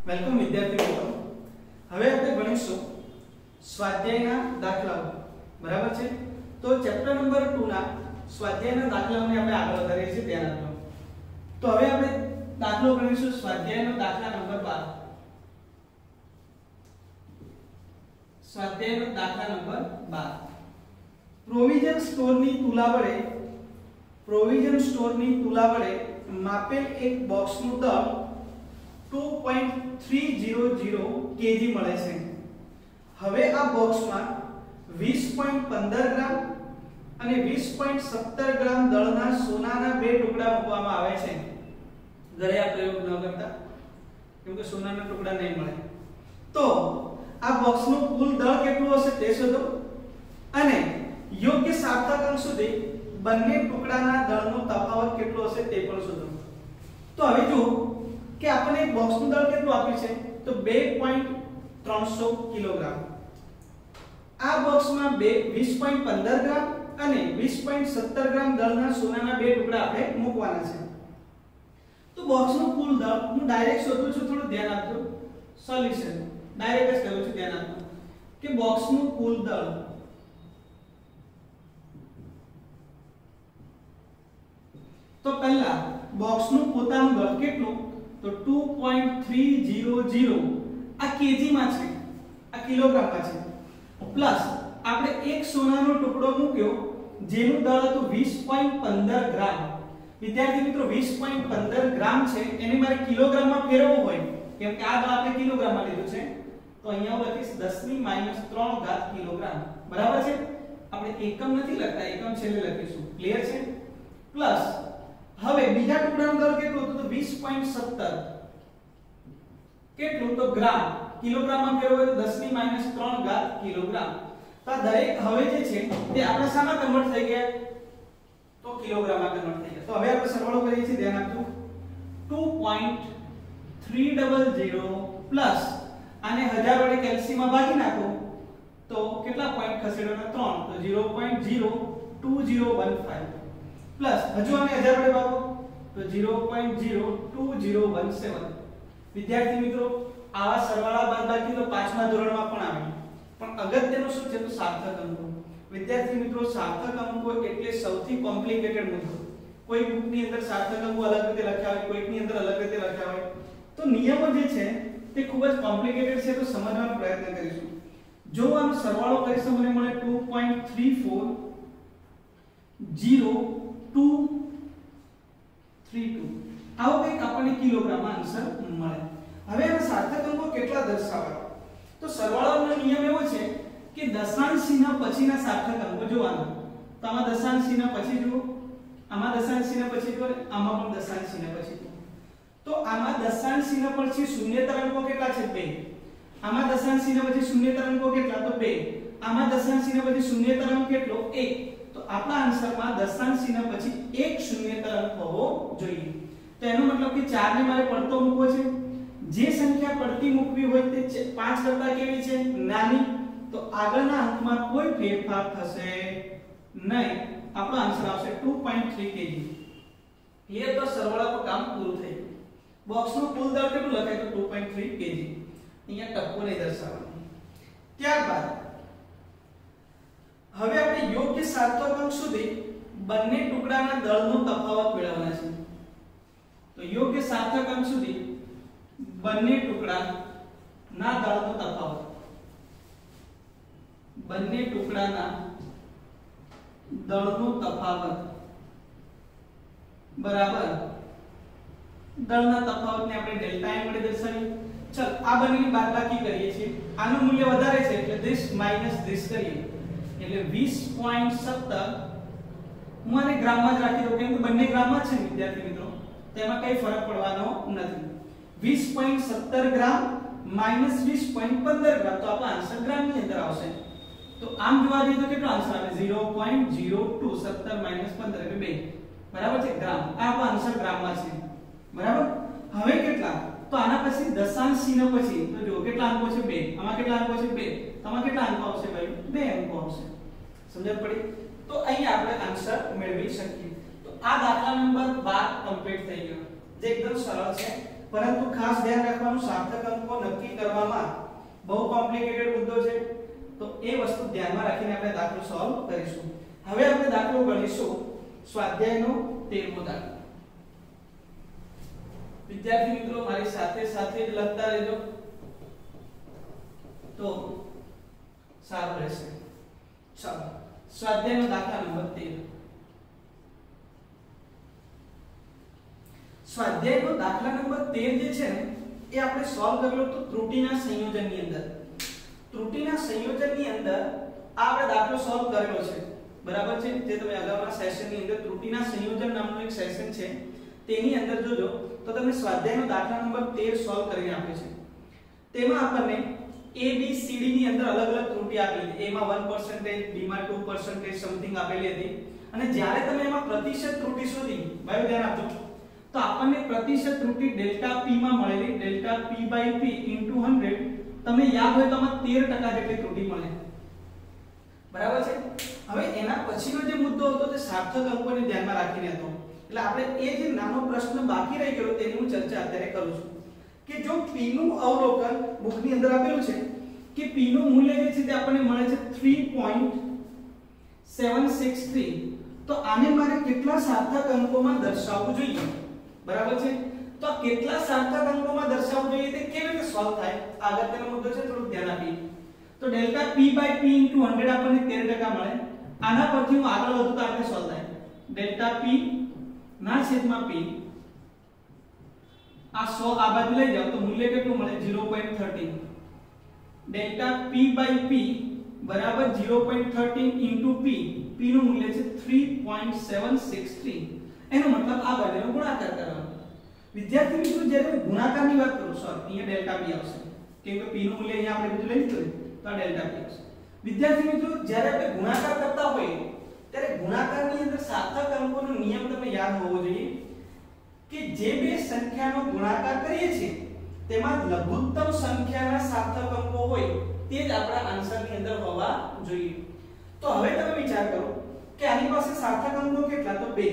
Welcome વિદ્યાર્થી મિત્રો. હવે આપણે ભણીશું સ્વાધ્યાયના દાખલાઓ. બરાબર છે? તો ચેપ્ટર નંબર 2 ના સ્વાધ્યાયના દાખલાઓને આપણે આગળ વધારીએ છીએ. ધ્યાન આપજો. તો હવે આપણે દાખલો ગણીશું સ્વાધ્યાયનો દાખલા નંબર 12. સ્વાધ્યાયનો દાખલા નંબર 12. પ્રોવિઝન સ્ટોરની તુલા વડે માપેલ એક બોક્સનું દળ 2.300 kg મળે છે. હવે આ બોક્સમાં 20.15 ગ્રામ અને 20.17 ગ્રામ દળના સોનાના બે ટુકડા મૂકવામાં આવે છે. ઘરે આ પ્રયોગ ન કરતા, કેમ કે સોનાના ટુકડા નહીં મળે. તો આ બોક્સનું કુલ દળ કેટલું હશે તે શોધો અને યોગ્ય સાર્થક અંક સુધી બંને ટુકડાના દળનો તફાવત કેટલો હશે તે પણ શોધો. તો હવે જો કે આપણને એક બોક્સનું દળ કેટલું આપ્યું છે તો 2.300 કિલોગ્રામ. આ બોક્સમાં 20.15 ગ્રામ અને 20.17 ગ્રામ દળના સોનાના બે ટુકડા આપણે મૂકવાના છે. તો બોક્સનું કુલ દળ હું ડાયરેક્ટ શોધું છું. થોડું ધ્યાન આપજો. સોલ્યુશન ડાયરેક્ટ જ કરું છું. ધ્યાન આપજો કે બોક્સનું કુલ દળ તો પહેલા બોક્સનું પોતાનું દળ કેટલું તો 2.300 આ કેજી માં છે, આ કિલોગ્રામ માં છે, પ્લસ આપણે એક સોનાનો ટુકડો મૂક્યો જેનું દળ હતું 20.15 ગ્રામ. વિદ્યાર્થી મિત્રો 20.15 ગ્રામ છે એને મારે કિલોગ્રામમાં ફેરવવું હોય કેમ કે આ દળ આપણે કિલોગ્રામમાં લીધું છે તો અહીંયા હું લખીશ 10⁻³ કિલોગ્રામ. બરાબર છે? આપણે એકમ નથી લખતા, એકમ છેલ્લે લખીશું. ક્લિયર છે? પ્લસ હવે બીજા ટુકડાનું દળ કેટલું હતું તો 20.17 કેટલું તો ગ્રામ. કિલોગ્રામમાં ફેરવો તો 10⁻³ કિલોગ્રામ. તો આ દરેક હવે જે છે તે આપણે શામાં કન્વર્ટ થઈ ગયા તો કિલોગ્રામમાં કન્વર્ટ થઈ ગયા. તો હવે આપણે સરવાળો કરીએ છીએ. ધ્યાન આપજો. 2.300 પ્લસ આને 1000 વડે કેલ્સીમાં ભાગી નાખો તો કેટલા પોઈન્ટ ખસેડવાના 3 તો 0.02015 પ્લસ હજુ આને 1000 વડે ભાગો તો 0.02017. વિદ્યાર્થી મિત્રો આવા સરવાળા બાદબાકી તો 5મા ધોરણમાં પણ આવે, પણ અગત્યનું શું છે તો સાર્થક અંકો. વિદ્યાર્થી મિત્રો સાર્થક અંકો એટલે સૌથી કોમ્પ્લિકેટેડ મુદ્દો. કોઈ બુકની અંદર સાર્થક અંકો અલગ રીતે લખ્યા હોય, કોઈકની અંદર અલગ રીતે લખ્યા હોય. તો નિયમો જે છે તે ખૂબ જ કોમ્પ્લિકેટેડ છે, તો સમજવાનો પ્રયત્ન કરીશું. જો આનો સરવાળો કરીશું મને મળે 2.34032. આવો કંઈક આપણને કિલોગ્રામમાં આન્સર મળે. હવે આ સાર્થક અંકો કેટલા દર્શાવવા તો સરવાળાનો નિયમ એવો છે કે દશાંશ ચિહ્ન પછીના સાર્થક અંકો જોવાના. તો આમાં દશાંશ ચિહ્ન પછી જુઓ, આમાં દશાંશ ચિહ્ન પછી જુઓ, આમાં પણ દશાંશ ચિહ્ન પછી જુઓ. તો આમાં દશાંશ ચિહ્ન પછી શૂન્યેતર અંકો કેટલા છે 2. આમાં દશાંશ ચિહ્ન પછી શૂન્યેતર અંકો કેટલા તો 2. આમાં દશાંશ ચિહ્ન પછી શૂન્યેતર અંક કેટલો 1. તો આપણા આન્સરમાં દશાંશ ચિહ્ન પછી એક શૂન્યેતર અંક હોવો જોઈએ. તો એનો મતલબ કે 4 ને મારે પડતો મૂકવો છે. જે સંખ્યા પડતી મૂકવી હોય તે 5 કરતા કેવી છે નાની, તો આગળના અંકમાં કોઈ ફેરફાર થશે નહીં. આપણો આન્સર આવશે 2.3 kg. ક્લિયર? તો સરવાળા પર કામ પૂરું થઈ ગયું. બોક્સનું કુલ દળ કેટલું લખાય તો 2.3 kg. અહીંયા ટપકો નહીં દર્શાવવાનો. ત્યારબાદ હવે આપણે યોગ્ય સાર્થક અંક સુધી બંને ટુકડાના દળનો તફાવત મેળવવાનો છે. તો યોગ્ય સાર્થક અંક સુધી બંને ટુકડાના દળનો તફાવત, બંને ટુકડાના દળનો તફાવત બરાબર દળના તફાવતને આપણે ડેલ્ટા m વડે દર્શાવીએ. ચલ આ બંનેની બાદબાકી કરીએ છીએ. આનું મૂલ્ય વધારે છે એટલે this માઈનસ this કરીએ એટલે 20.17. હું આને ગ્રામમાં જ રાખી દઉં કેમ કે બંને ગ્રામમાં છે વિદ્યાર્થી મિત્રો, તેમાં કઈ ફરક પડવાનો નથી. 20.17 ગ્રામ માઈનસ 20.15 ગ્રામ, તો આપણો આન્સર ગ્રામની અંદર આવશે. તો આમ જોવા જઈએ તો કેટલો આન્સર આવે 0.02 17 માઈનસ 15 એટલે 2. બરાબર છે? ગ્રામ. આ આપણો આન્સર ગ્રામમાં છે. બરાબર? હવે કેટલા તો આના પછી દશાંશ ચિહ્ન પછી તો જો કેટલા અંકો છે 2. આમાં કેટલા અંકો છે 2. આમાં કેટલા અંકો આવશે ભાઈ 2 અંકો આવશે. સમજણ પડી? તો અહીં આપણે આન્સર મેળવી શકીએ. તો આ દાખલા નંબર 12 કમ્પ્લીટ થઈ ગયો, જે એકદમ સરળ છે. પરંતુ ખાસ ધ્યાન રાખવાનું સાર્થક અંકો નક્કી કરવામાં બહુ કોમ્પ્લિકેટેડ મુદ્દો છે, તો એ વસ્તુ ધ્યાનમાં રાખીને આપણે દાખલો સોલ્વ કરીશું. હવે આપણે દાખલો ગણીશું સ્વાધ્યાયનો 13મો દાખલો. વિદ્યાર્થી મિત્રો મારી સાથે સાથે જ લખતા રહેજો તો સારું રહેશે. ચાલો સ્વાધ્યાયનો દાખલા નંબર 13. સ્વાધ્યાયનો દાખલા નંબર 13 જે છે ને એ આપણે સોલ્વ કરેલો તો ત્રુટીના સંયોજનની અંદર. ત્રુટીના સંયોજનની અંદર આપણે દાખલો સોલ્વ કરેલો છે, બરાબર છે. જે તમે અગાઉના સેશનની અંદર ત્રુટીના સંયોજન નામનું એક સેશન છે તેની અંદર જોજો તો તમને સ્વાધ્યાયનો દાખલા નંબર 13 સોલ્વ કરીને આપે છે. તેમાં આપણને a b c d ની અંદર અલગ અલગ ત્રુટી આપેલી હતી. a માં 1% b માં 2% સમથિંગ આપેલી હતી અને જ્યારે તમે એમાં પ્રતિશત ત્રુટી શોધી, ભાઈ ધ્યાન આપજો, તો આપણને પ્રતિશત ત્રુટી ડેલ્ટા p માં મળેલી. ડેલ્ટા p/p * 100 તમે યાદ હોય તો આમાં 13% જેટલી ત્રુટી મળે, બરાબર છે. હવે એના પછીનો જે મુદ્દો હતો તે સાર્થક અંકોને ધ્યાનમાં રાખીને હતો. એટલે આપણે એ જે નાનો પ્રશ્ન બાકી રહી ગયો તેની હું ચર્ચા અત્યારે કરું છું કે જો p નું અવલોકન બુકની અંદર આપેલું છે કે p નું મૂલ્ય જે છે તે આપણને મળે છે 3.763, તો આને મારે કેટલા સાર્થક અંકોમાં દર્શાવવું જોઈએ, બરાબર છે. તો કેટલા સાર્થક અંકોમાં દર્શાવવું જોઈએ તે કેવી રીતે સોલ્વ થાય, આગળનો મુદ્દો છે, થોડું ધ્યાન આપીએ. તો ડેલ્ટા p/p * 100 આપણને 13% મળે. આના પરથી હું આગળ વધું તો આપણે સોલ્વ થાય. ડેલ્ટા p ના છેદમાં p, આ 100 આ બાજુ લઈ જાવ તો મૂલ્ય કેટલું મળે 0.13. ડેલ્ટા p/p બરાબર 0.13 * p, p નું મૂલ્ય છે 3.763. એનો મતલબ આ બંનેનો ગુણાકાર કરવાનો. વિદ્યાર્થી મિત્રો જ્યારે હું ગુણાકારની વાત કરું, સોરી અહીંયા ડેલ્ટા p આવશે કેમ કે p નું મૂલ્ય અહીંયા આપણે બીજું લઈ લીધું તો આ ડેલ્ટા p આવશે. વિદ્યાર્થી મિત્રો જ્યારે આપણે ગુણાકાર કરતા હોઈએ ત્યારે ગુણાકારની અંદર સાર્થક અંકોનો નિયમ તમને યાદ હોવો જોઈએ કે જે બે સંખ્યાનો ગુણાકાર કરીએ છીએ તેમાં લઘુત્તમ સંખ્યાના સાર્થક અંકો હોય તે જ આપણા આન્સરની અંદર હોવા જોઈએ. તો હવે તમે વિચાર કરો કે આની પાસે સાર્થક અંકો કેટલા, તો 2.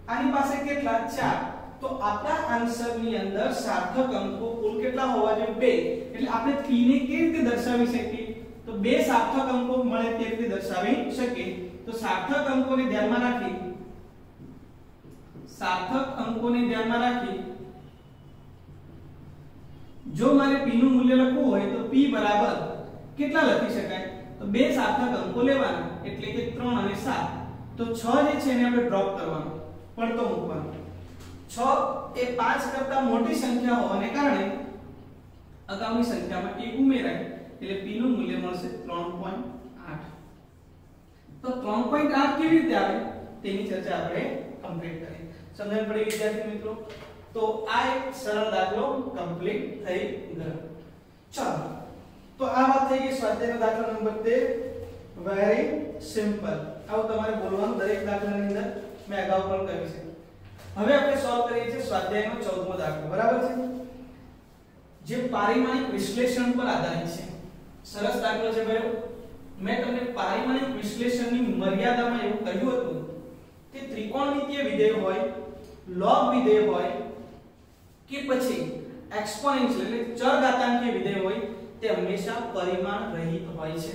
આની પાસે કેટલા, 4. તો આપણા આન્સરની અંદર સાર્થક અંકો કુલ કેટલા હોવા જોઈએ, 2. એટલે આપણે p ને કેવી રીતે દર્શાવી શકીએ, તો 2 સાર્થક અંકો મળે તે રીતે દર્શાવી શકીએ. તો સાર્થક અંકોને ધ્યાનમાં રાખી જો મારે p નું મૂલ્ય લખવું હોય તો p બરાબર કેટલા લખી શકાય, તો 2 સાર્થક અંકો લેવાના એટલે કે 3 અને 7. તો 6 જે છે એને આપણે ડ્રોપ કરવાનો, પડતો મૂકવાનો. 6 એ 5 કરતા મોટી સંખ્યા હોવાને કારણે અગાઉની સંખ્યામાં 1 ઉમેરાય એટલે p નું મૂલ્ય મળશે 3.8. તો 3.8 કેવી રીતે આવે તેની ચર્ચા આપણે કમ્પ્લીટ કરી. સમજણ પડી વિદ્યાર્થી મિત્રો? તો આ એક સરળ દાખલો કમ્પ્લીટ થઈ ગયો. ચાલો તો આ વાત થઈ ગઈ સ્વાધ્યાયનો દાખલો નંબર 13. Very simple. આવું તમારે બોલવાનું દરેક દાખલાની અંદર મેં અગાઉ પણ કર્યું છે. હવે આપણે સોલ્વ કરીએ છીએ સ્વાધ્યાયનો 14મો દાખલો, બરાબર છે, જે પારિમાણિક વિશ્લેષણ પર આધારિત છે. સરસ દાખલો છે ભાઈઓ. મેં તમને પારિમાણિક વિશ્લેષણની મર્યાદામાં એવું કહ્યું હતું કે ત્રિકોણમિતીય વિધેય હોય, લોગ વિધેય હોય કે પછી એક્સપોનેન્શિયલ એટલે ચરઘાતાંકીય વિધેય હોય તે હંમેશા પરિમાણ રહિત હોય છે.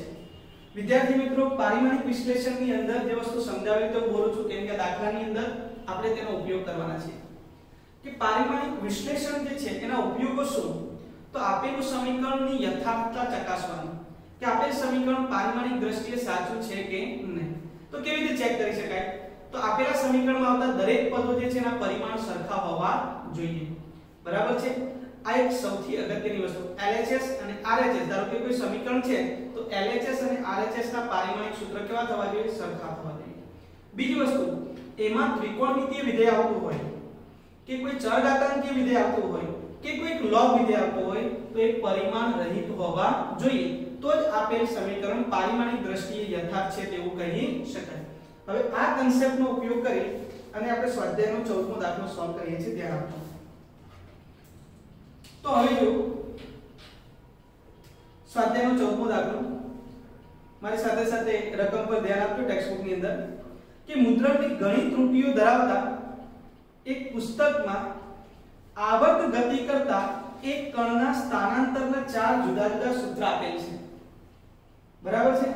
વિદ્યાર્થી મિત્રો પારિમાણિક વિશ્લેષણની અંદર જે વસ્તુ સમજાવી તો બોલું છું કેમ કે દાખલાની અંદર આપણે તેનો ઉપયોગ કરવાના છે કે પારિમાણિક વિશ્લેષણ જે છે એના ઉપયોગો શું, તો આપેલું સમીકરણની યથાર્થતા ચકાસવાનું કે આપેલ સમીકરણ પારિમાણિક દ્રષ્ટિએ સાચું છે કે નહીં. તો કેવી રીતે ચેક કરી શકાય, તો આપેલા સમીકરણમાં આવતા દરેક પદો જે છે એના પરિમાણ સરખા હોવા જોઈએ, બરાબર છે. આ એક સૌથી અગત્યની વસ્તુ. LHS અને RHS ધારો કે કોઈ સમીકરણ છે તો LHS અને RHS ના પારિમાણિક સૂત્ર કેવા થવા જોઈએ, સરખા થવા જોઈએ. બીજી વસ્તુ, એમાં ત્રિકોણમિતીય વિધેય આવતું હોય કે કોઈ ચરઘાતાંકીય વિધેય આવતું હોય કે કોઈ લોગ વિધેય આવતું હોય તો એ પરિમાણ રહિત હોવા જોઈએ, તો જ આપેલ સમીકરણ પારિમાણિક દ્રષ્ટિએ યથાર્થ છે તેવું કહી શકાય. હવે આ કન્સેપ્ટનો ઉપયોગ કરી અને આપણે સ્વાધ્યાયનો 14મો દાખલો સોલ્વ કરીએ છીએ. ધ્યાન આપો. તો હવે જો સ્વાધ્યાયનો 14મો દાખલો, મારી સાથે સાથે રકમ પર ધ્યાન આપજો ટેક્સ્ટબુક ની અંદર કે મુદ્રણની ઘણી ત્રુટીઓ ધરાવતા એક પુસ્તકમાં આવર્ત ગતિ કરતા એક કણના સ્થાનાંતરના 4 જુદા જુદા સૂત્ર આપેલ છે, બરાબર છે।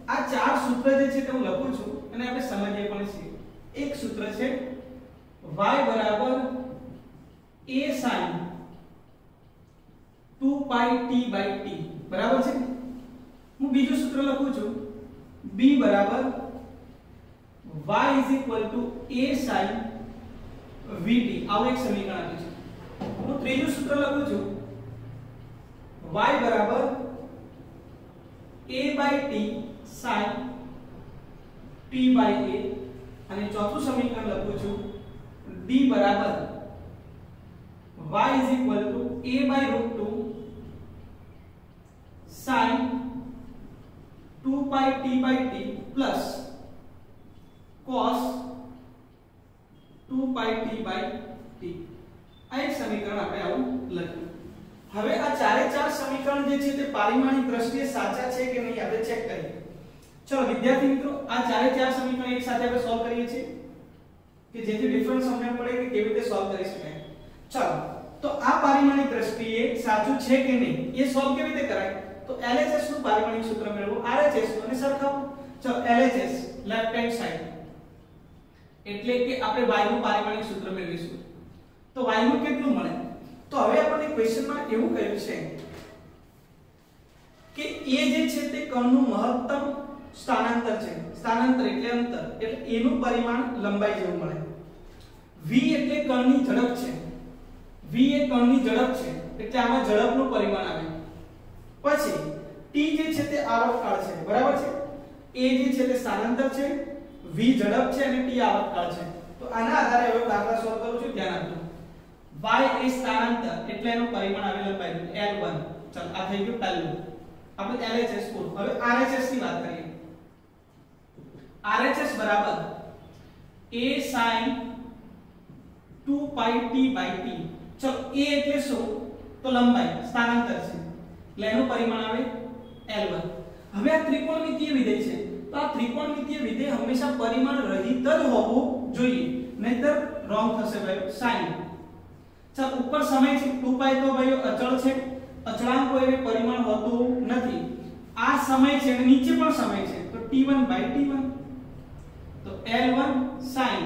આ 4 સૂત્ર જે છે તે હું લખું છું અને આપણે સમજીએ પણ છીએ। એક સૂત્ર છે y બરાબર a sin 2 pi t/t, બરાબર છે। હું બીજું સૂત્ર લખું છું b બરાબર y a sin vt, આવું એક સમીકરણ આપ્યું છે। હું ત્રીજું સૂત્ર લખું છું y બરાબર a/t sin t/a, અને ચોથું સમીકરણ લખું છું d બરાબર y a/√2 sin 2 pi t/t plus cos 2 pi t/t, આ એક સમીકરણ આપણે આવું લખ્યું। હવે આ ચારે ચાર સમીકરણ જે છે તે પારિમાણિક દ્રષ્ટિએ સાચા છે કે નહીં આપણે ચેક કરીએ। ચલો વિદ્યાર્થી મિત્રો, આ ચારે ચાર સમીકરણ એક સાથે આપણે સોલ્વ કરીએ છીએ કે જેથી ડિફરન્સ સમજણ પડે કે કેવી રીતે સોલ્વ કરી શકાય। ચલો, તો આ પારિમાણિક દ્રષ્ટિએ સાચું છે કે નહીં એ સોલ્વ કેવી રીતે કરાય? તો LHS નું પારિમાણિક સૂત્ર મેળવો, RHS નું અને સરખાવો। ચલો, LHS લેફ્ટ હેન્ડ સાઈડ એટલે કે આપણે y નું પારિમાણિક સૂત્ર મેળવીશું। તો y નું કેટલું મળે? તો હવે આપણને ક્વેશ્ચનમાં એવું કહ્યું છે કે a જે છે તે કણનું મહત્તમ સ્થાનાંતર છે, સ્થાનાંતર એટલે અંતર, એટલે a નું પરિમાણ લંબાઈ જેવું મળે। v એટલે કણની ઝડપ છે, v એ કણની ઝડપ છે એટલે આમાં ઝડપનું પરિમાણ આવે। પછી t જે છે તે આવર્તકાળ છે, બરાબર છે। a જે છે તે સ્થાનાંતર છે, v ઝડપ છે અને t આવર્તકાળ છે। તો આના આધારે હવે દાખલા સોલ્વ કરું છું, ધ્યાન આપજો। y એ સ્થાનાંતર એટલે એનું પરિમાણ આવે લંબાઈ L1। ચાલ, આ થઈ ગયું પહેલું, આપણે LHS પૂરું। હવે RHS ની વાત કરીએ। RHS બરાબર a sin 2 pi t/t। ચલો, a એટલે શું? તો લંબાઈ, સ્થાનાંતર છે એટલે એનું પરિમાણ આવે L1। હવે આ ત્રિકોણમિતીય વિધેય છે, તો આ ત્રિકોણમિતીય વિધેય હંમેશા પરિમાણ રહિત જ હોવું જોઈએ, નહીતર રોંગ થશે ભાઈ, sin। ચાલ, ઉપર સમય છે 2 પાઈ તો ભાઈ અચળ છે, અચળાંક કોઈ એવી પરિમાણ હોતું નથી। આ સમય છે અને નીચે પણ સમય છે તો t1/t1, તો L1 sin।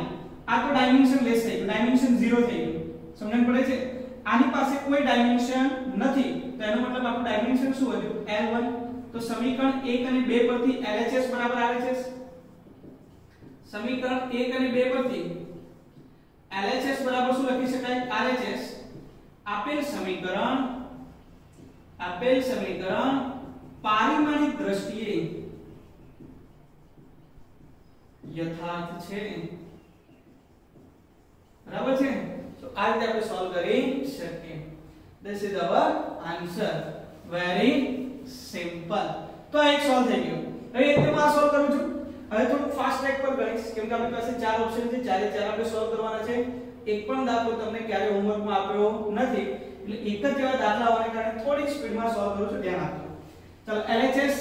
આ તો ડાયમેન્શન લેસ થઈ ગયું, ડાયમેન્શન 0 થઈ ગયું, સમજણ પડે છે? આની પાસે કોઈ ડાયમેન્શન નથી તો એનો મતલબ આપણું ડાયમેન્શન શું વધ્યું? L1। તો સમીકરણ 1 અને 2 પરથી LHS બરાબર RHS, સમીકરણ 1 અને 2 પરથી LHS બરાબર શું લખી શકાય? RHS। આપેલ સમીકરણ પારિમાણિક દ્રષ્ટિએ યથાર્થ છે, બરાબર છે? તો આ રીતે આપણે સોલ્વ કરી શકીએ। This is our answer, very simple। તો આ એક સોલ્વ થઈ ગયો। હવે એકદમ આ સોલ્વ કરું છું। હવે થોડું ફાસ્ટ ટ્રેક પર ગણીશ કેમ કે આપણી પાસે ચાર ઓપ્શન છે, ચારે ચાર આપણે સોલ્વ કરવાના છે। એક પણ દાખલો તમને ક્યારે હોમવર્કમાં આપ્યો નથી એટલે એક જ એવા દાખલા હોવાને કારણે થોડી સ્પીડમાં સોલ્વ કરું છું, ધ્યાન આપજો। ચલો, LHS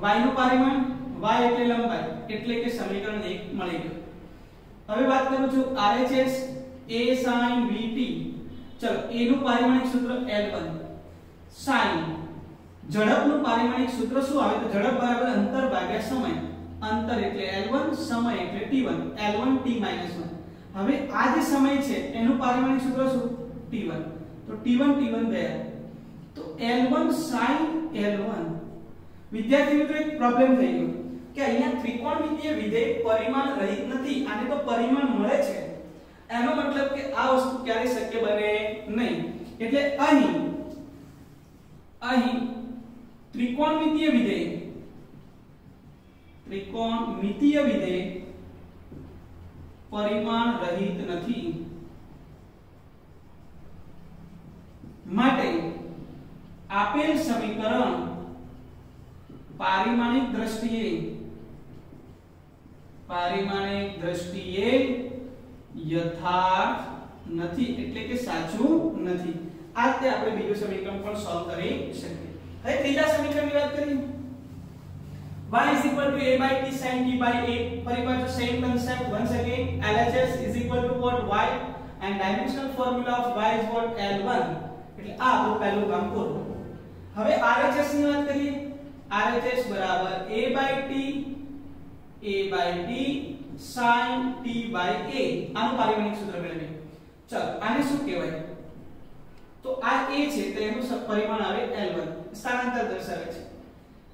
y નું પરિમાણ, y એટલે લંબાઈ એટલે કે સમીકરણ 1 મળી ગયું। હવે વાત કરું છું RHS a sin vt। ચલો, a નું પારિમાણિક સૂત્ર L1, sin ઝડપનું પારિમાણિક સૂત્ર શું આવે? તો ઝડપ બરાબર અંતર ભાગ્યા સમય, અંતર એટલે L1, સમય એટલે t1, L1 t-1। હવે આ જે સમય છે એનું પારિમાણિક સૂત્ર શું? t1। તો t1 ગયા તો L1 sin L1। વિદ્યાર્થી મિત્રો, એક પ્રોબ્લેમ થઈ ગયો કે અહીંયા ત્રિકોણમિતીય વિધેય પરિમાણ રહિત નથી, આને તો પરિમાણ મળે છે, એનો મતલબ કે આ વસ્તુ ક્યારે શક્ય બને નહીં। એટલે અહીં ત્રિકોણમિતીય વિધેય પરિમાણ રહિત નથી, માટે આપેલ સમીકરણ પારિમાણિક દ્રષ્ટિએ યથાર્થ નથી એટલે કે સાચું નથી। આ રીતે આપણે બીજું સમીકરણ પણ સોલ્વ કરી શકીએ। હવે ત્રીજા સમીકરણની વાત કરીએ। y is equal to a/t sin t/a, ફરી પાછું same concept once again। LHS is equal to what? Y and dimensional formula of y is what L1 એટલે આ આપણું પહેલું કામ પૂરું. હવે RHS ની વાત કરીએ. RHS બરાબર a/t sin t by a આનું પારિમાણિક સૂત્ર મેળવીએ. ચલો આને શું કહેવાય? તો આ a છે તો એનું પરિમાણ આવે L1 સ્થાનાંતર દર્શાવે છે.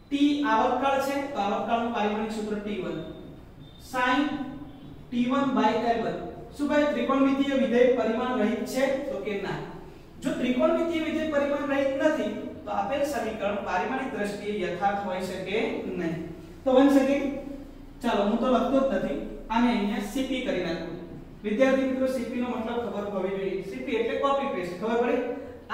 t આવર્તકાળ છે તો આવર્તકાળનું પારિમાણિક સૂત્ર t1 sin t1 by L1. શું ભાઈ ત્રિકોણમિતિય વિધેય પરિમાણ રહિત છે? તો કે ના. જો ત્રિકોણમિતિય વિધેય પરિમાણ રહિત નથી તો આપેલ સમીકરણ પારિમાણિક દ્રષ્ટિએ યથાર્થ હોઈ શકે નહીં. તો બની શકે. ચાલો હું તો લખતો જ નથી. આને અહીંયા CP કરી નાખું. વિદ્યાર્થી મિત્રો CP નો મતલબ ખબર હોવી જોઈએ. CP એટલે કોપી પેસ્ટ. ખબર પડી?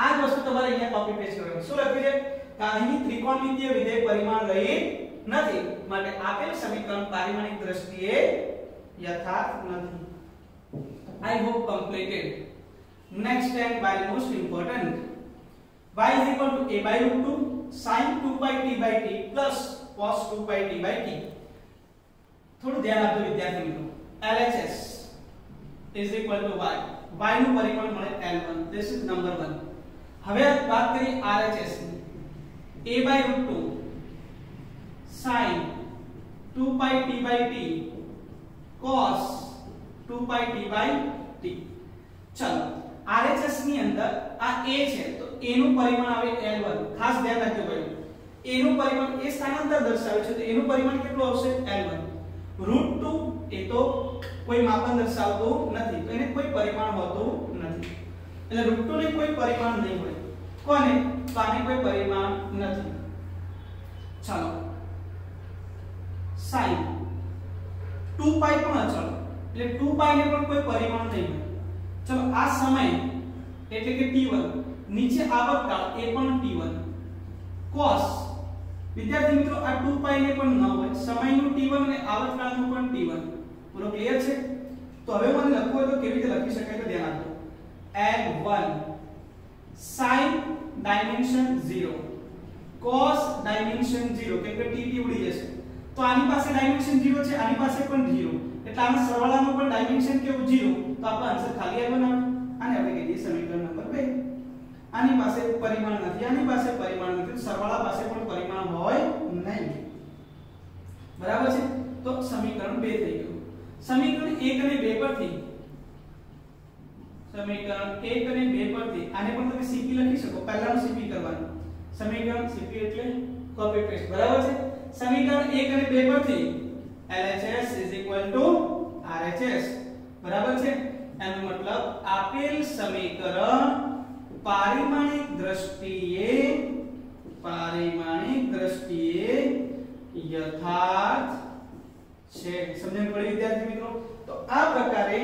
આ જ વસ્તુ તમારે અહીંયા કોપી પેસ્ટ કરવાની. શું લખ્યું છે? કે અહીં ત્રિકોણમિતિય વિધેય પરિમાણ રહિત નથી માટે આપેલ સમીકરણ પારિમાણિક દ્રષ્ટિએ યથાર્થ નથી. I hope completed. Next and very most important, y is equal to a by root 2 sin 2 pi t by t plus cos 2 pi t by t. થોડું ધ્યાન આપજો વિદ્યાર્થી મિત્રો. LHS is equal to y. y નું પરિમાણ મળે L1. This is number 1. હવે વાત કરીએ RHS ની. a by root 2 sin 2 pi t by t cos 2 pi t by t. ચલો RHS ની અંદર આ a છે તો a નું પરિમાણ આવે L1. ખાસ ધ્યાન રાખજો ભાઈ. a નું પરિમાણ એ સ્થાનાંતર દર્શાવે છે તો એનું પરિમાણ કેટલું આવશે? L1. √2 એ તો કોઈ માપન દર્શાવતું નથી તો એને કોઈ પરિમાણ હોતું નથી. એટલે √2 ને કોઈ પરિમાણ નહીં હોય. કોને? તો આને કોઈ પરિમાણ નથી. ચાલો sin 2 પાઈ પણ અચળ એટલે 2 પાઈ ને પણ કોઈ પરિમાણ નહીં હોય. ચલો આ સમય એટલે કે t1 નીચે આવર્તકાળ એ પણ t1 cos વિદ્યાર્થી મિત્રો આ 2 પાઈ ને પણ ન હોય સમયનું t1 અને આવર્તકાળનું પણ t1. પૂરો ક્લિયર છે? તો હવે મને લખવું હોય તો કેવી રીતે લખી શકાય તો ધ્યાન આપો. L1 sin dimension 0 cos dimension 0 કે t ઉડી જશે તો આની પાસે ડાયમેન્શન 0 છે આની પાસે પણ 0 એટલે આના સરવાળાનું પણ ડાયમેન્શન કેવું 0 તો આપણો આન્સર ખાલી આવ્યો ને. આને આપણે કહી દઈએ સમીકરણ નંબર 2. આની પાસે પરિમાણ નથી આની પાસે પરિમાણ નથી સરવાળા પાસે પણ પરિમાણ હોય નહીં. બરાબર છે? તો સમીકરણ 2 થઈ ગયું. સમીકરણ 1 અને 2 પરથી સમીકરણ 1 અને 2 પરથી આને પણ તમે CP લખી શકો. પહેલાનું CP કરવાનું. સમીકરણ CP એટલે કોપી પેસ્ટ. બરાબર છે? સમીકરણ 1 અને 2 પરથી LHS RHS. બરાબર છે? એનો મતલબ આપેલ સમીકરણ પારિમાણિક દ્રષ્ટિએ યથાર્થ છે. સમજણ પડી વિદ્યાર્થી મિત્રો? તો આ પ્રકારે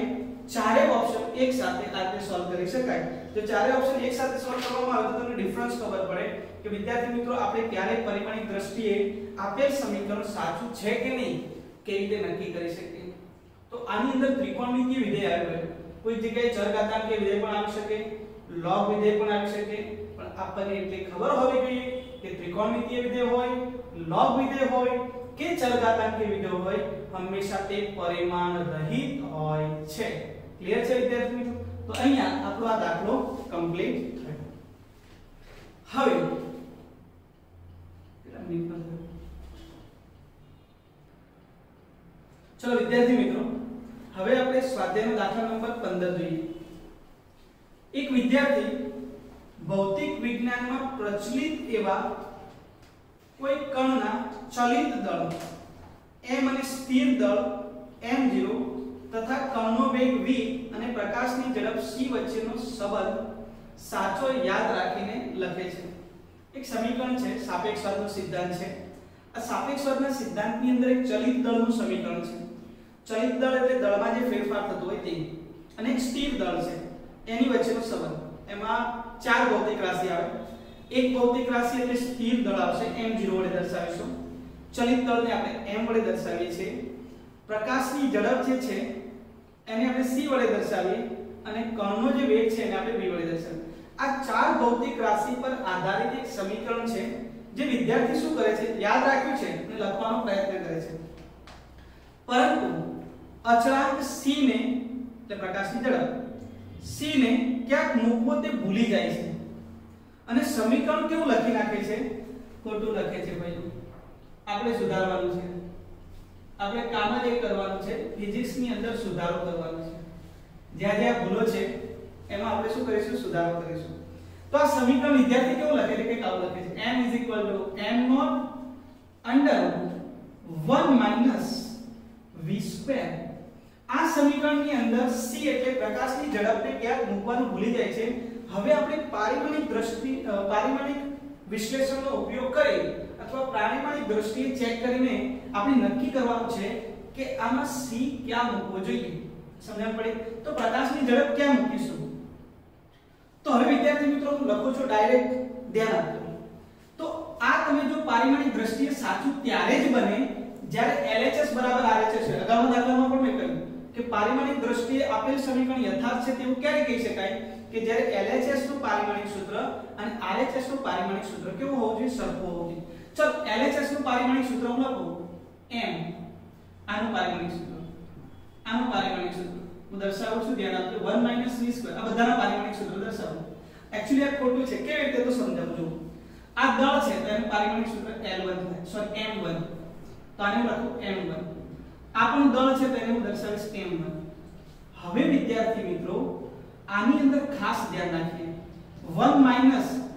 ચારે ઓપ્શન એક સાથે આ રીતે સોલ્વ કરી શકાય. જો ચારે ઓપ્શન એક સાથે સોલ્વ કરવામાં આવે તો તમને ડિફરન્સ ખબર પડે કે વિદ્યાર્થી મિત્રો આપણે ક્યારે પરિમાણિક દ્રષ્ટિએ આપેલ સમીકરણ સાચું છે કે નહીં કેવી રીતે નક્કી કરી શકીએ. તો આની અંદર ત્રિકોણમિતિય વિધેય આવે. કોઈ જગ્યાએ ચરઘાતાંકીય વિધેય પણ આવી શકે, log વિધેય પણ આવી શકે, પણ આપણને એટલી ખબર હોવી જોઈએ કે ત્રિકોણમિતિય વિધેય હોય, log વિધેય હોય કે ચરઘાતાંકીય વિધેય હોય હંમેશા તે પરિમાણ રહિત હોય છે. ક્લિયર છે વિદ્યાર્થી મિત્રો? તો અહીંયા આપણો આ દાખલો કમ્પ્લીટ થયો. હવે ચલો વિદ્યાર્થી મિત્રો હવે આપણે સ્વાધ્યાયનો દાખલા નંબર 15 જોઈએ. એક વિદ્યાર્થી ભૌતિક વિજ્ઞાનમાં પ્રચલિત એવા કોઈ કણના ચલિત દળ m અને સ્થિર દળ m0 તથા કણનો વેગ v અને પ્રકાશની ઝડપ c વચ્ચેનો સંબંધ સાચો યાદ રાખીને લખે છે. એક સમીકરણ છે સાપેક્ષવાદનો સિદ્ધાંત છે. આ સાપેક્ષવાદના સિદ્ધાંતની અંદર એક ચલિત દળનું સમીકરણ છે. ચલિત દળ એટલે દળમાં જે ફેરફાર થતો હોય તે અને એક સ્થિર દળ છે એની વચ્ચેનો સંબંધ. એમાં ચાર ભૌતિક રાશિ આવે. એક ભૌતિક રાશિ એટલે સ્થિર દળ આવશે m0 વડે દર્શાવીશું. ચલિત દળને આપણે m વડે દર્શાવીએ છીએ. પ્રકાશની ઝડપ જે છે એને આપણે c વડે દર્શાવીએ અને કણનો જે વેગ છે એને આપણે v વડે દર્શાવીએ. આ ચાર ભૌતિક રાશિ પર આધારિત એક સમીકરણ છે જે વિદ્યાર્થી શું કરે છે યાદ રાખ્યું છે અને લખવાનો પ્રયત્ન કરે છે. પરંતુ અચળાંક c ને એટલે પ્રકાશની ઝડપ C ને ક્યાંક મૂકવો તે ભૂલી જાય છે અને સમીકરણ કેવું લખી નાખે છે, ખોટું લખે છે ભાઈ. આપણે સુધારવાનું છે, આપણે કામ જ એ કરવાનું છે, ફિઝિક્સ ની અંદર સુધારો કરવાનો છે. જ્યાં જ્યાં ભૂલો છે એમાં આપણે શું કરીશું, સુધારો કરીશું. તો આ સમીકરણ વિદ્યાર્થી કેવું લખે છે કે આવું લખે છે, m m0 under 1 - v². આ સમીકરણની અંદર c એટલે પ્રકાશની ઝડપને ક્યાંક મૂકવાનું ભૂલી જાય છે. હવે આપણે પારિમાણિક વિશ્લેષણનો ઉપયોગ કરી અથવા પારિમાણિક દ્રષ્ટિએ ચેક કરીને આપણે નક્કી કરવાનું છે કે આમાં c ક્યાં મૂકવો જોઈએ. સમજણ પડી? તો પ્રકાશની ઝડપ ક્યાં મૂકીશું? તો હવે વિદ્યાર્થી મિત્રો હું લખું છું, ડાયરેક્ટ ધ્યાન આપજો. તો આ તમે જો પારિમાણિક દ્રષ્ટિએ સાચું ત્યારે જ બને જ્યારે LHS બરાબર RHS છે. અગાઉના દાખલામાં પણ મેં કહ્યું કે પારિમાણિક દ્રષ્ટિએ આપેલ સમીકરણ યથાર્થ છે તેવું ક્યારે કહી શકાય કે જ્યારે LHS નું પારિમાણિક સૂત્ર અને RHS નું પારિમાણિક સૂત્ર કેવું હોવું જોઈએ, સરખું હોવું જોઈએ. ચલો LHS નું પારિમાણિક સૂત્ર હું લખું m, આનું પારિમાણિક સૂત્ર, આનું પારિમાણિક સૂત્ર હું દર્શાવું છું, ધ્યાન આપજો. 1 - v². આ બધાના પારિમાણિક સૂત્ર દર્શાવું. એક્ચ્યુઅલી આ ખોટું છે, કેવી રીતે તો સમજાવું. આ દળ છે તો એનું પારિમાણિક સૂત્ર L1 થાય, સોરી m1. તો આને લખું m1. આ પણ દળ છે તો એને હું દર્શાવીશ m1. હવે વિદ્યાર્થી મિત્રો આની અંદર ખાસ ધ્યાન રાખીએ. 1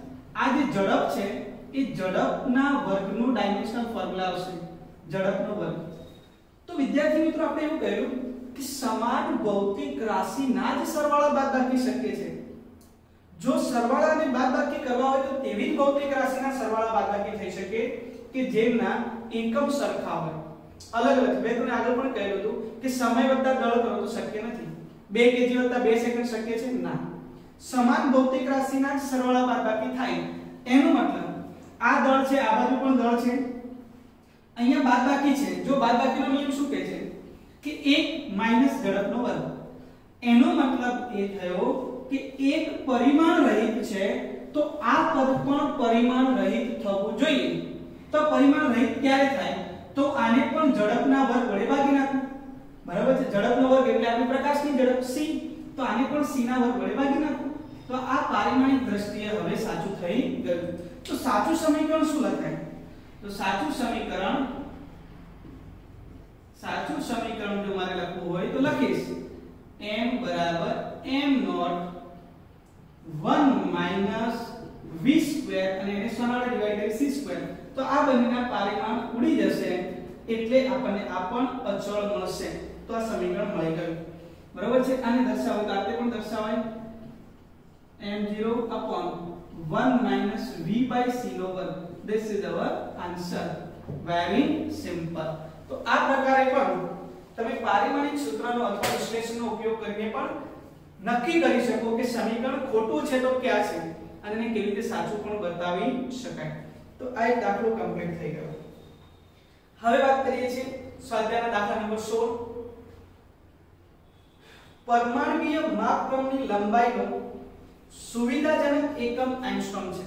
- આ જે ઝડપ છે એ ઝડપના વર્ગનું ડાયમેન્શનલ ફોર્મ્યુલા આવશે, ઝડપનો વર્ગ. તો વિદ્યાર્થી મિત્રો આપણે એવું કહ્યું કે સમાન ભૌતિક રાશિના જ સરવાળા બાદબાકી શક્ય છે. જો સરવાળા અને બાદબાકી કરવા હોય તો તેવી જ ભૌતિક રાશિના સરવાળા બાદબાકી થઈ શકે કે જેમના એકમ સરખા હોય. અલગ અલગ મેં તમને આગળ પણ કહ્યું હતું કે સમય વત્તા દળ કરો તો શક્ય નથી. 2 kg વત્તા 2 સેકન્ડ શક્ય છે ના. સમાન ભૌતિક રાશિના જ સરવાળા બાદબાકી થાય. એનો મતલબ આ દળ છે, આ બાજુ પણ દળ છે, અહીંયા બાદબાકી છે. જો બાદબાકીનો નિયમ શું કહે છે કે 1 માઈનસ ઝડપનો વર્ગ. એનો મતલબ એ થયો કે એક પરિમાણ રહિત છે તો આ પદ પણ પરિમાણ રહિત થવું જોઈએ. તો પરિમાણ રહિત ક્યારે થાય? તો આને પણ ઝડપના વર્ગ વડે ભાગી નાખો. બરાબર છે? ઝડપનો વર્ગ એટલે આપણી પ્રકાશની ઝડપ c, તો આને પણ c ના વર્ગ વડે ભાગી નાખો. તો આ પારિમાણિક દ્રષ્ટિએ હવે સાચું થઈ ગયું. તો સાચું સમીકરણ શું લખાય? તો સાચું સમીકરણ જો મારે લખવું હોય તો લખીશ m બરાબર m0 1 - v² અને એને શેના વડે ડિવાઇડ કરી c². તો આ બંનેના પરિમાણ ઉડી જશે એટલે આપણને આ પણ અચળ મળશે. તો આ સમીકરણ મળી ગયું. બરાબર છે? આને દર્શાવો તો આપણે પણ દર્શાવાય m0 1 - v/c નો વર્ગ. This is our answer. Very simple. તો આ પ્રકારે પણ તમે પારિમાણિક સૂત્રનો અથવા વિશ્લેષણનો ઉપયોગ કરીને પણ નક્કી કરી શકો કે સમીકરણ ખોટું છે તો ક્યાં છે અને એને કેવી રીતે સાચું પણ બતાવી શકાય. તો આ એક દાખલો કમ્પ્લીટ થઈ ગયો. હવે વાત કરીએ છીએ સ્વાધ્યાયના દાખલા નંબર 16. પરમાણ્વીય માપક્રમની લંબાઈનો સુવિધાજનક એકમ એંગસ્ટ્રોમ છે.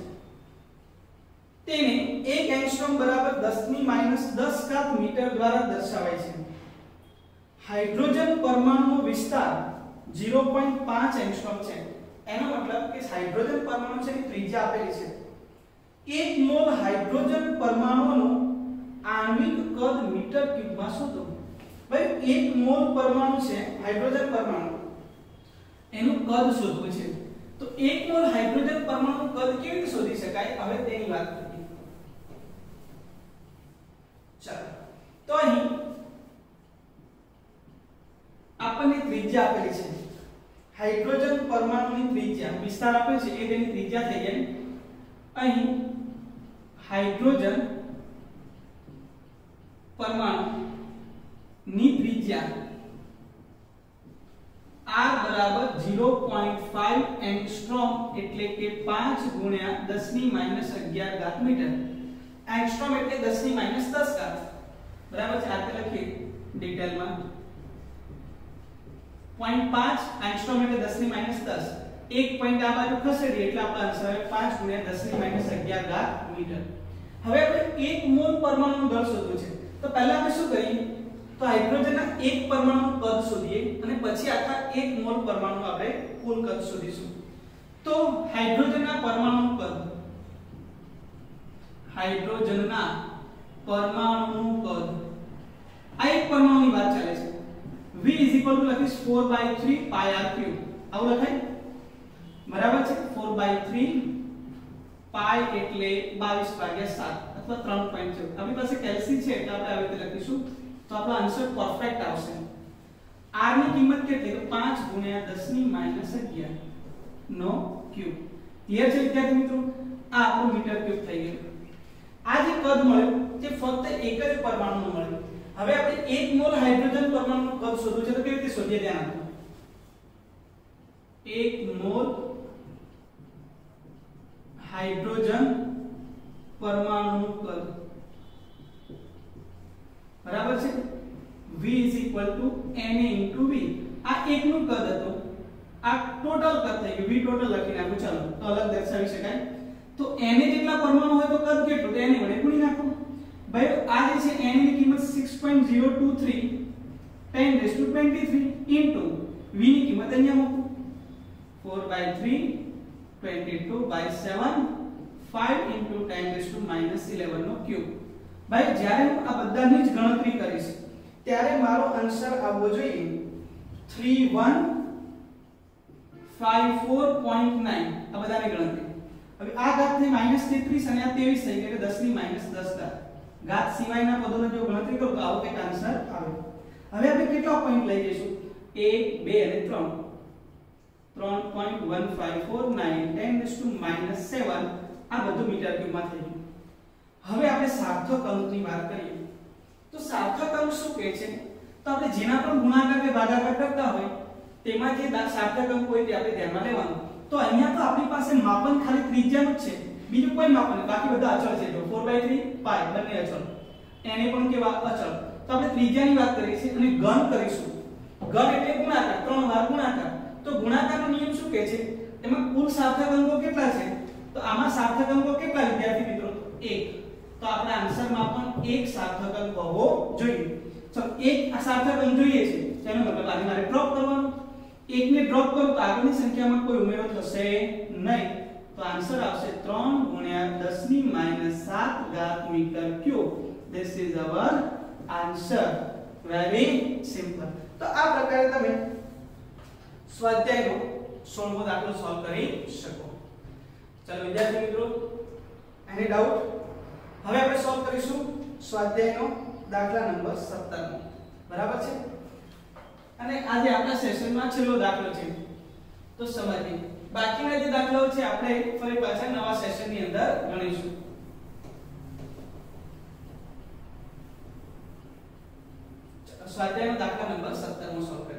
તેને 1 એંગસ્ટ્રોમ બરાબર 10 - મીટર દ્વારા દર્શાવાય છે. હાઇડ્રોજન પરમાણુનો વિસ્તાર 0.5 એંગસ્ટ્રોમ છે. એનો મતલબ કે હાઇડ્રોજન પરમાણુ છે એની ત્રિજ્યા આપેલી છે. 1 મોલ હાઇડ્રોજન પરમાણુનું આણ્વિક કદ મીટર ક્યુબમાં શોધો. ભાઈ 1 મોલ પરમાણુ છે હાઇડ્રોજન પરમાણુ, એનું કદ શોધવું છે. તો 1 મોલ હાઇડ્રોજન પરમાણુનું કદ કેવી રીતે શોધી શકાય? હવે તેની વાત કરીએ. ચાલો, તો અહીં આપણને ત્રિજ્યા આપેલી છે. હાઇડ્રોજન પરમાણુની ત્રિજ્યા વિસ્તાર આપેલ છે એ તેની ત્રિજ્યા થઈ જાય. અહીં હાઇડ્રોજન પરમાણુની ત્રિજ્યા r બરાબર 0.5 એંગસ્ટ્રોમ એટલે કે 5 × 10⁻11 મીટર. એંગસ્ટ્રોમ એટલે 10⁻10. બરાબર છે? આ લખીએ ડિટેલમાં 0.5 એંગસ્ટ્રોમ એટલે 10⁻10. એક પોઈન્ટ આ બાજુ ખસેડીએ એટલે આપણો આન્સર આવે 5 × 10⁻11 મીટર. હવે આપણે 1 મોલ પરમાણુનું દળ શોધવું છે. તો પહેલા આપણે શું કરીએ? તો તો હાઇડ્રોજનના એક પરમાણુનું કદ શોધીએ અને પછી આખા 1 મોલ પરમાણુનું આપણે કુલ કદ શોધીશું. તો હાઇડ્રોજનના પરમાણુનું કદ, હાઇડ્રોજનના પરમાણુનું કદ, આ એક પરમાણુની વાત ચાલે છે. V લખીશ 4/3 pi r cube. આવું લખાય, બરાબર છે. 4/3 pi એટલે 22/7 અથવા 3.4. આપણી પાસે કેલ્સી છે એટલે આપણે આવી રીતે લખીશું તો આપણો આન્સર પરફેક્ટ આવશે. r ની કિંમત કેટલી? તો 5 × 10⁻11 નો ક્યુબ. ક્લિયર છે વિદ્યાર્થી મિત્રો? આ આપણું મીટર ક્યુબ થઈ ગયું. આ જે કદ મળ્યું તે ફક્ત એક જ પરમાણુનું મળ્યું. હવે આપણે 1 મોલ હાઇડ્રોજન પરમાણુનું કદ શોધવું છે તો કેવી રીતે શોધીએ? ધ્યાન આપો. 1 મોલ હાઇડ્રોજન પરમાણુનું કદ બરાબર છે V = Na × V. આ એકનું કદ હતું, આ ટોટલ કદ થઈ ગયું. V ટોટલ લખી નાખો. ચાલો તો અલગ દર્શાવી શકાય. તો Na જેટલા પરમાણુ હોય તો કદ કેટલું? તો Na વડે ગુણી નાખો. ભાઈ આ જે છે Na ની કિંમત 6.023 10⁻23 ઇન્ટુ V ની કિંમત અહીંયા મૂકો 4/3 22/7 5 × 10⁻11 નો ક્યુબ. ભાઈ જ્યારે હું આ બધાની જ ગણતરી કરીશ ત્યારે મારો આન્સર આવવો જોઈએ 3154.9. આ બધાની ગણતરી. હવે આ ઘાત થઈ -33 અને આ 23 થઈ ગઈ એટલે 10⁻10 ઘાત સિવાયના પદોનો જો ગણતરી કરું તો આવો કંઈક આન્સર આવે. હવે આપણે કેટલા પોઈન્ટ લઈ જઈશું? 1 2 અને 3.1549 10⁻7 આ બધું મીટર ક્યુબમાં થઈ ગયું. હવે આપણે સાર્થક અંકની વાત કરીએ તો સાર્થક અંક શું કહે છે? તો આપણે જેના પણ ગુણાકાર કે ભાગાકાર કરતા હોય તેમાં જે સાર્થક અંક હોય તે આપણે ધ્યાનમાં લેવાનું. તો અહીંયા તો આપણી પાસે માપન ખાલી ત્રિજ્યાનું જ છે, બીજું કોઈ માપન નહીં. બાકી બધા અચળ છે. જો 4/3 પાઈ બંને અચળ, એને પણ કેવા અચળ. તો આપણે ત્રિજ્યાની વાત કરીએ છીએ અને ઘન કરીશું. ઘન એટલે ગુણાકાર, 3 વાર ગુણાકાર. તો ગુણાકારનો નિયમ શું કહે છે? એમાં કુલ સાર્થક અંકો કેટલા છે? તો આમાં સાર્થક અંકો કેટલા વિદ્યાર્થી મિત્રો? 1. તો આપણા આન્સરમાં પણ 1 સાર્થક અંક હોવો જોઈએ. ચલો 1 આ સાર્થક અંક જોઈએ છે. તેનો મતલબ આને મારે ડ્રોપ કરવાનો. 1 ને ડ્રોપ કરું તો આગળની સંખ્યામાં કોઈ ઉમેરો થશે નહીં. તો આન્સર આવશે 3 × 10⁻7 metre cube. This is our answer. Very simple. તો આ પ્રકારે તમે સ્વાધ્યાયનો 16મો દાખલો સોલ્વ કરી શકો. ચલો વિદ્યાર્થી મિત્રો, એની ડાઉટ? હવે આપણે સોલ્વ કરીશું સ્વાધ્યાયનો દાખલા નંબર 17 બરાબર છે. અને આજે આપણા સેશનમાં છેલ્લો દાખલો છે તો સમજીએ. બાકીના જે દાખલાઓ છે આપણે ફરી પાછા નવા સેશનની અંદર ગણીશું. સ્વાધ્યાયનો દાખલા નંબર 17 નો સોલ્વ કરીએ.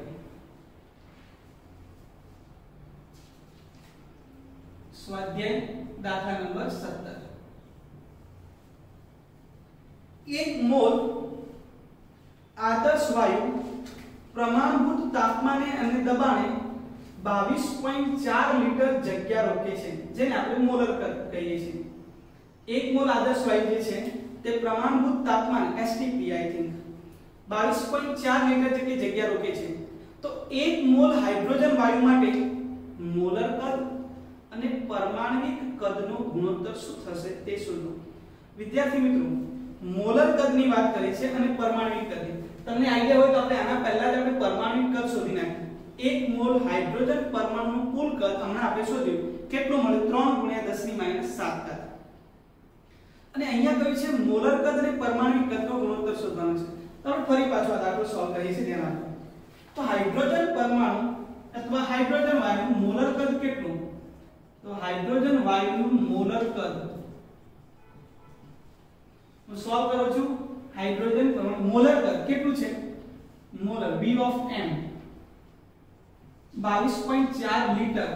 સ્વાધ્યાય દાખલા નંબર 17. 1 મોલ આદર્શ વાયુ પ્રમાણભૂત તાપમાને અને દબાણે 22.4 લિટર જગ્યા રોકે છે, જેને આપણે મોલર કહીએ છીએ. 1 મોલ આદર્શ વાયુ જે છે તે પ્રમાણભૂત તાપમાન STP આઈ થિંક 22.4 લિટર જેટલી જગ્યા રોકે છે. તો 1 મોલ હાઇડ્રોજન વાયુ માટે મોલર કદ અને પરમાણવિક કદનો ગુણોત્તર શું થશે તે શોધો. વિદ્યાર્થી મિત્રો, મોલર કદની વાત કરી છે અને પરમાણવિક કદની. તમને આઈડિયા હોય તો આપણે આના પહેલા જ આપણે પરમાણવિક કદ શોધી નાખ્યું. 1 મોલ હાઇડ્રોજન પરમાણુનું કુલ કદ હમણાં આપણે શોધ્યું. કેટલું મળ્યું? 3 × 10⁻7. અને અહીંયા કહ્યું છે મોલર કદ અને પરમાણવિક કદનો ગુણોત્તર શોધવાનો છે. તો આપણે ફરી પાછો આ દાખલો સોલ્વ કરીએ છીએ. ધ્યાન આપો. તો હાઇડ્રોજન પરમાણુ અથવા હાઇડ્રોજન વાયુનું મોલર કદ કેટલું? તો હાઇડ્રોજન વાયુનું મોલર કદ હું સોલ્વ કરું છું. હાઇડ્રોજન પરમાણુ મોલર કદ કેટલું છે? Molar V of M 22.4 litre.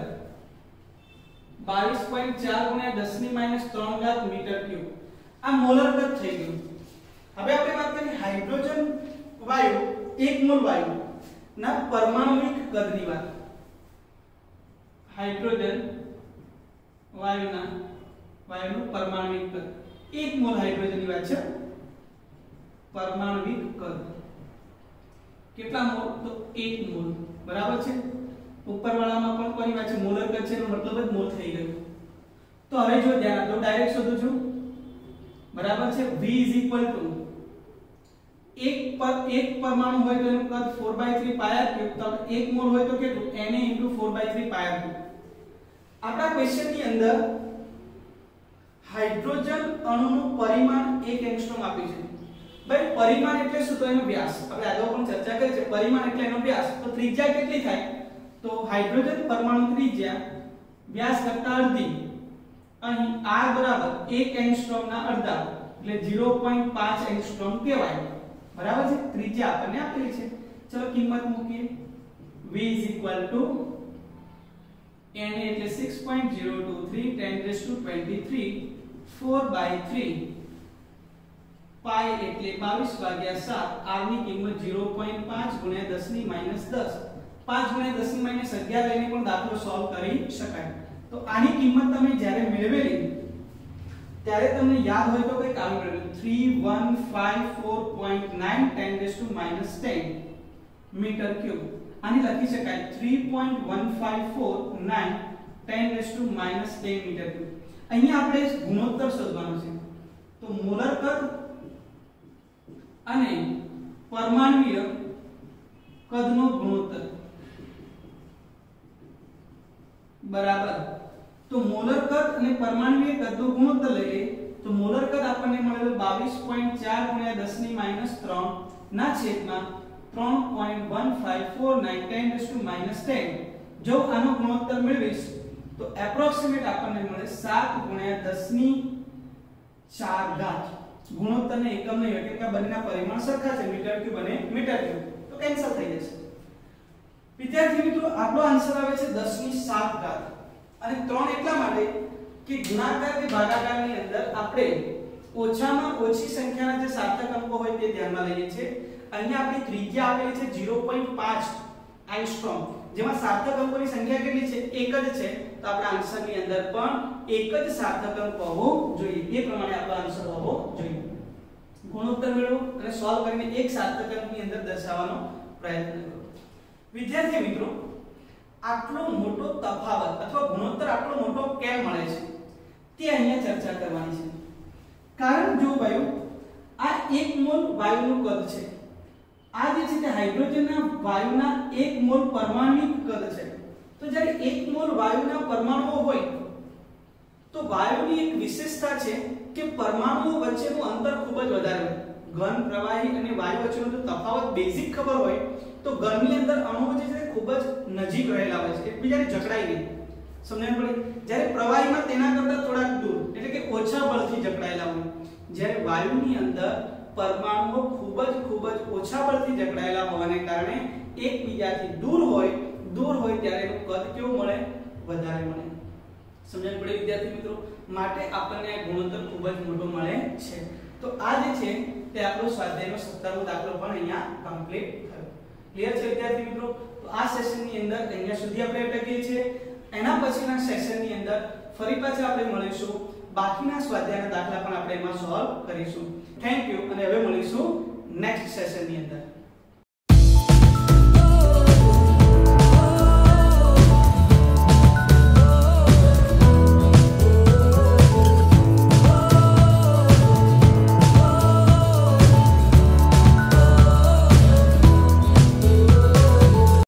22.4 × 10⁻3 metre cube. આ મોલર કદ થઈ ગયું. હવે આપણે વાત કરીએ હાઇડ્રોજન વાયુ 1 મોલ વાયુ ના પરમાણવિક કદની વાત. હાઇડ્રોજન વાયુનું પરમાણવિક કદ 1 મોલ હાઇડ્રોજનની વાત છે. પરમાણવિક કદ કેટલા મોલ? તો 1 મોલ, બરાબર છે। ઉપરવાળામાં પણ પરિવાર છે, મોલર કદ છે એનો મતલબ જ મોલ થઈ ગયો। તો હવે જો ધ્યાન આપો, ડાયરેક્ટ શોધું છું, બરાબર છે। V એક પરમાણુ હોય તો એનું કદ 4/3 પાઈ r ક્યુબ, તો 1 મોલ હોય તો કેટલું? Na * 4/3 પાઈ r ક્યુબ। આપણા ક્વેશ્ચન ની અંદર હાઇડ્રોજન અણુનું પરિમાણ 1 એંગસ્ટ્રોમ આપ્યું છે। ભાઈ પરિમાણ એટલે શું? તો એનો વ્યાસ। આપણે આગળ પણ ચર્ચા કરી છે, પરિમાણ એટલે એનો વ્યાસ। તો ત્રિજ્યા કેટલી થાય? તો હાઇડ્રોજન પરમાણુ ત્રિજ્યા વ્યાસ કરતા અડધી, અહીં r બરાબર 1 એંગસ્ટ્રોમ ના અડધા એટલે 0.5 એંગસ્ટ્રોમ કહેવાય, બરાબર છે। ત્રિજ્યા આપણને આપેલી છે, ચલો કિંમત મૂકીએ। V Na એટલે 6.023 10⁻23 4/3 પાઈ એટલે 22/7, r ની કિંમત 0.5 * 10⁻10 5 * 10⁻11 લઈને પણ દાખલો સોલ્વ કરી શકાય। તો આની કિંમત તમે જ્યારે મેળવેલી ત્યારે તમને યાદ હોય તો કંઈક આવી રહ્યું 3154.9 10⁻10 મીટર ક્યુબ। આને લખી શકાય 3.1549 10⁻10 મીટર ક્યુબ। અહીંયા આપણે ગુણોત્તર શોધવાનો છે, તો મોલર કદ અને પરમાણુય કદનો ગુણોત્તર બરાબર। તો મોલર કદ અને પરમાણુય કદનો ગુણોત્તર લઈએ તો મોલર કદ આપણને મળેલો 22.4 * 10⁻³ ના છેદમાં 3.1549 10⁻10। જો આનો ગુણોત્તર મેળવીશ તો એપ્રોક્સિમેટ આપણને મળે 7 * 10⁴ ગુણોત્તરને એકમ નહીં એટલે કે બંનેના પરિમાણ સરખા છે, મીટર ક્યુબ અને મીટર ક્યુબ, તો કેન્સલ થઈ જશે। વિદ્યાર્થી મિત્રો આપણો આન્સર આવે છે 10⁷ અને 3 એટલા માટે કે ગુણાકાર કે ભાગાકારની અંદર આપણે ઓછામાં ઓછી સંખ્યાના જે સાર્થક અંકો હોય તે ધ્યાનમાં લઈએ છીએ। અહીંયા આપણી ત્રિજ્યા આપેલી છે 0.5 એંગસ્ટ્રોમ, જેમાં સાર્થક અંકોની સંખ્યા કેટલી છે? 1 જ છે, તો આપણા આન્સરની અંદર પણ એક જ સાર્થક અંક હોવો જોઈએ, એ પ્રમાણે આપણો આન્સર હોવો જોઈએ। ગુણોત્તર મેળવો અને સોલ્વ કરીને એક સાર્થક અંકની અંદર દર્શાવવાનો પ્રયત્ન કરો। વિદ્યાર્થી મિત્રો આટલો મોટો તફાવત અથવા ગુણોત્તર આટલો મોટો કેમ મળે છે તે અહીંયા ચર્ચા કરવાની છે। કારણ જો ભાઈઓ આ 1 મોલ વાયુનું કદ છે, આ જે છે તે હાઇડ્રોજનના વાયુના 1 મોલ પરમાણુનું કદ છે। તો જ્યારે 1 મોલ વાયુના પરમાણુઓ હોય તો વાયુની એક વિશેષતા છે કે પરમાણુઓ વચ્ચેનું અંતર ખૂબ જ વધારે હોય। ઘન, પ્રવાહી અને વાયુ વચ્ચેનો જો તફાવત બેઝિક ખબર હોય તો ઘનની અંદર અણુઓ જે છે ખૂબ જ નજીક રહેલા હોય છે, એકબીજાને જકડાઈ નહીં, સમજણ પડી? જ્યારે પ્રવાહીમાં તેના કરતાં થોડાક દૂર એટલે કે ઓછા બળથી જકડાયેલા હોય, જ્યારે વાયુની અંદર પરમાણુઓ ખૂબ જ ઓછા બળથી જકડાયેલા હોવાને કારણે એકબીજાથી દૂર હોય ત્યારે એનું કદ કેવું મળે? વધારે મળે। સમજણ પડી વિદ્યાર્થી મિત્રો? માટે આપણને આ ગુણોત્તર ખૂબ જ મોટો મળે છે। તો આ જે છે તે આપણો સ્વાધ્યાયનો 17મો દાખલો પણ અહીંયા કમ્પ્લીટ થયો। ક્લિયર છે વિદ્યાર્થી મિત્રો? તો આ સેશનની અંદર અહીંયા સુધી આપણે અટકીએ છીએ। એના પછીના સેશનની અંદર ફરી પાછા આપણે મળીશું, બાકીના સ્વાધ્યાયના દાખલા પણ આપણે એમાં સોલ્વ કરીશું। થેન્ક યુ અને હવે મળીશું નેક્સ્ટ સેશનની અંદર।